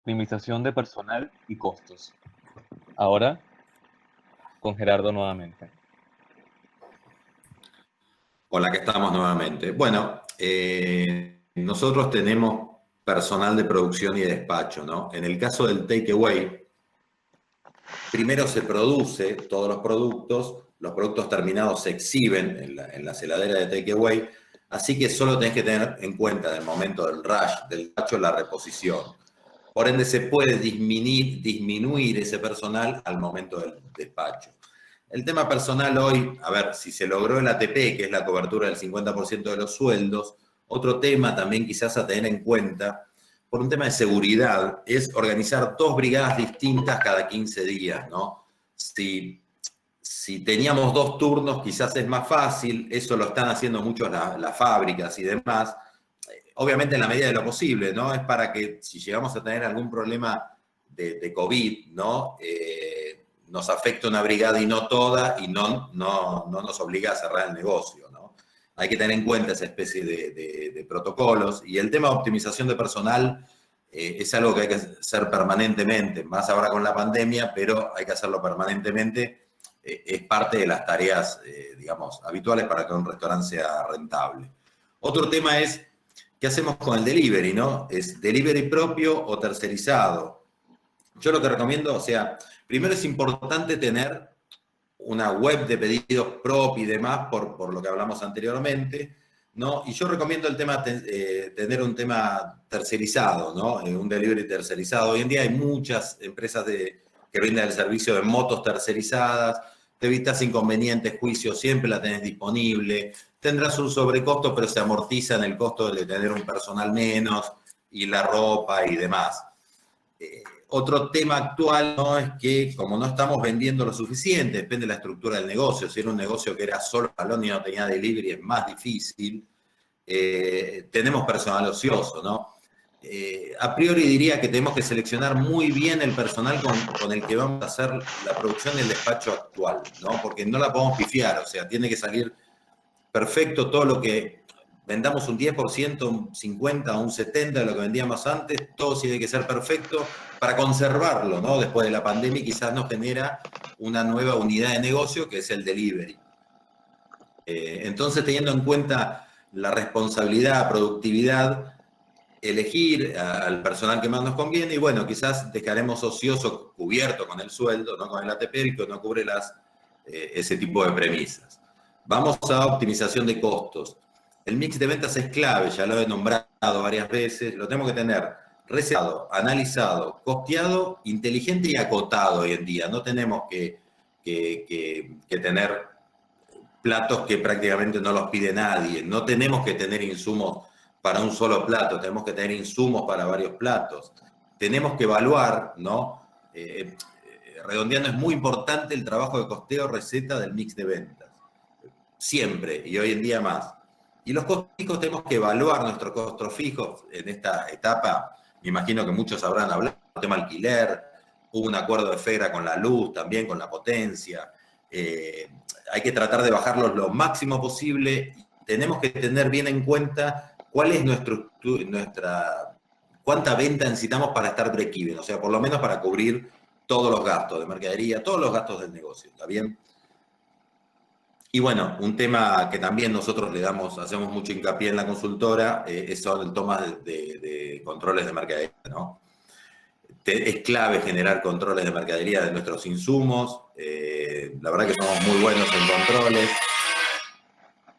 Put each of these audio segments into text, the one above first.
optimización de personal y costos. Ahora con Gerardo nuevamente. Hola, aquí estamos nuevamente. Bueno, nosotros tenemos personal de producción y despacho, ¿no? En el caso del takeaway, primero se produce todos los productos terminados se exhiben en las heladeras de takeaway, así que solo tenés que tener en cuenta en el momento del rush, del despacho, la reposición. Por ende, se puede disminuir ese personal al momento del despacho. El tema personal hoy, a ver, si se logró el ATP, que es la cobertura del 50% de los sueldos, otro tema también quizás a tener en cuenta, por un tema de seguridad, es organizar dos brigadas distintas cada 15 días, ¿no? Si teníamos dos turnos, quizás es más fácil, eso lo están haciendo muchos las fábricas y demás, obviamente en la medida de lo posible, ¿no? Es para que si llegamos a tener algún problema de COVID, ¿no? Nos afecta una brigada y no toda, y no nos obliga a cerrar el negocio, ¿no? Hay que tener en cuenta esa especie de protocolos. Y el tema de optimización de personal es algo que hay que hacer permanentemente, más ahora con la pandemia, pero hay que hacerlo permanentemente. Es parte de las tareas, digamos, habituales para que un restaurante sea rentable. Otro tema es ¿qué hacemos con el delivery, no? ¿Es delivery propio o tercerizado? Yo lo que recomiendo, o sea, primero es importante tener una web de pedidos propia y demás, por lo que hablamos anteriormente, ¿no? Y yo recomiendo el tema, tener un tema tercerizado, ¿no? Un delivery tercerizado. Hoy en día hay muchas empresas que brindan el servicio de motos tercerizadas, te evitas inconvenientes, juicios, siempre la tenés disponible, tendrás un sobrecosto, pero se amortiza en el costo de tener un personal menos y la ropa y demás. Otro tema actual, ¿no? Es que como no estamos vendiendo lo suficiente, depende de la estructura del negocio, si era un negocio que era solo salón y no tenía delivery es más difícil, tenemos personal ocioso, ¿no? A priori diría que tenemos que seleccionar muy bien el personal con el que vamos a hacer la producción del despacho actual, ¿no? Porque no la podemos pifiar, o sea, tiene que salir perfecto todo lo que vendamos un 10%, un 50% o un 70% de lo que vendíamos antes, todo tiene que ser perfecto para conservarlo, ¿no? Después de la pandemia quizás nos genera una nueva unidad de negocio que es el delivery. Entonces, teniendo en cuenta la responsabilidad, productividad, elegir al personal que más nos conviene y bueno, quizás dejaremos ocioso cubierto con el sueldo, no con el ATP, que no cubre ese tipo de premisas. Vamos a optimización de costos. El mix de ventas es clave, ya lo he nombrado varias veces, lo tenemos que tener reseteado, analizado, costeado, inteligente y acotado hoy en día. No tenemos que tener platos que prácticamente no los pide nadie. No tenemos que tener insumos para un solo plato, tenemos que tener insumos para varios platos. Tenemos que evaluar, ¿no? Redondeando, es muy importante el trabajo de costeo receta del mix de ventas. Siempre, y hoy en día más. Y los costos fijos tenemos que evaluar nuestros costos fijos en esta etapa. Me imagino que muchos habrán hablado del tema alquiler, hubo un acuerdo de FERA con la luz, también con la potencia. Hay que tratar de bajarlos lo máximo posible. Tenemos que tener bien en cuenta cuál es nuestra cuánta venta necesitamos para estar break-even, o sea, por lo menos para cubrir todos los gastos de mercadería, todos los gastos del negocio, ¿está bien? Y bueno, un tema que también nosotros le hacemos mucho hincapié en la consultora, son el toma de controles de mercadería, ¿no? Es clave generar controles de mercadería de nuestros insumos. La verdad que somos muy buenos en controles.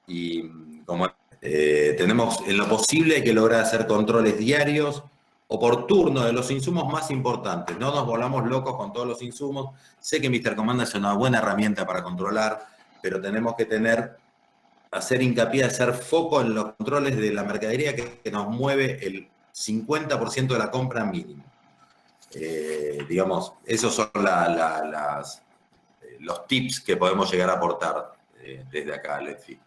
Y como tenemos en lo posible que lograr hacer controles diarios o por turno de los insumos más importantes. No nos volamos locos con todos los insumos. Sé que Mr. Commander es una buena herramienta para controlar, pero tenemos que hacer hincapié, hacer foco en los controles de la mercadería que nos mueve el 50% de la compra mínimo. Digamos, esos son los tips que podemos llegar a aportar desde acá, Letfi.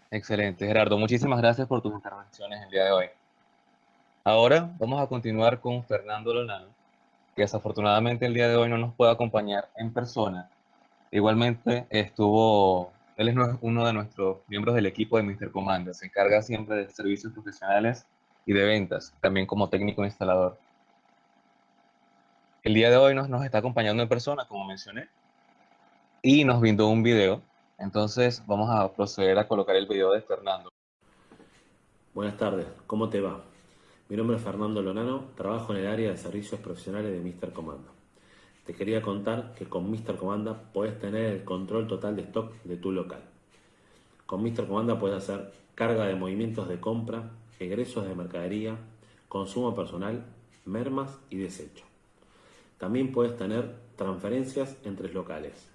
Excelente, Gerardo. Muchísimas gracias por tus intervenciones el día de hoy. Ahora vamos a continuar con Fernando Lonano, que desafortunadamente el día de hoy no nos puede acompañar en persona. Igualmente él es uno de nuestros miembros del equipo de Mr. Commander. Se encarga siempre de servicios profesionales y de ventas, también como técnico instalador. El día de hoy nos está acompañando en persona, como mencioné, y nos brindó un video. Entonces vamos a proceder a colocar el video de Fernando. Buenas tardes, ¿cómo te va? Mi nombre es Fernando Lonano, trabajo en el área de servicios profesionales de Mr. Comanda. Te quería contar que con Mr. Comanda puedes tener el control total de stock de tu local. Con Mr. Comanda puedes hacer carga de movimientos de compra, egresos de mercadería, consumo personal, mermas y desecho. También puedes tener transferencias entre locales.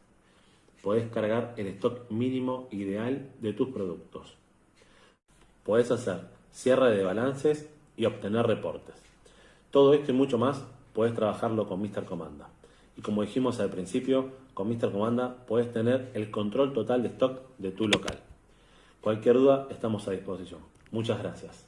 Puedes cargar el stock mínimo ideal de tus productos. Puedes hacer cierre de balances y obtener reportes. Todo esto y mucho más puedes trabajarlo con Mr. Comanda. Y como dijimos al principio, con Mr. Comanda puedes tener el control total de stock de tu local. Cualquier duda, estamos a disposición. Muchas gracias.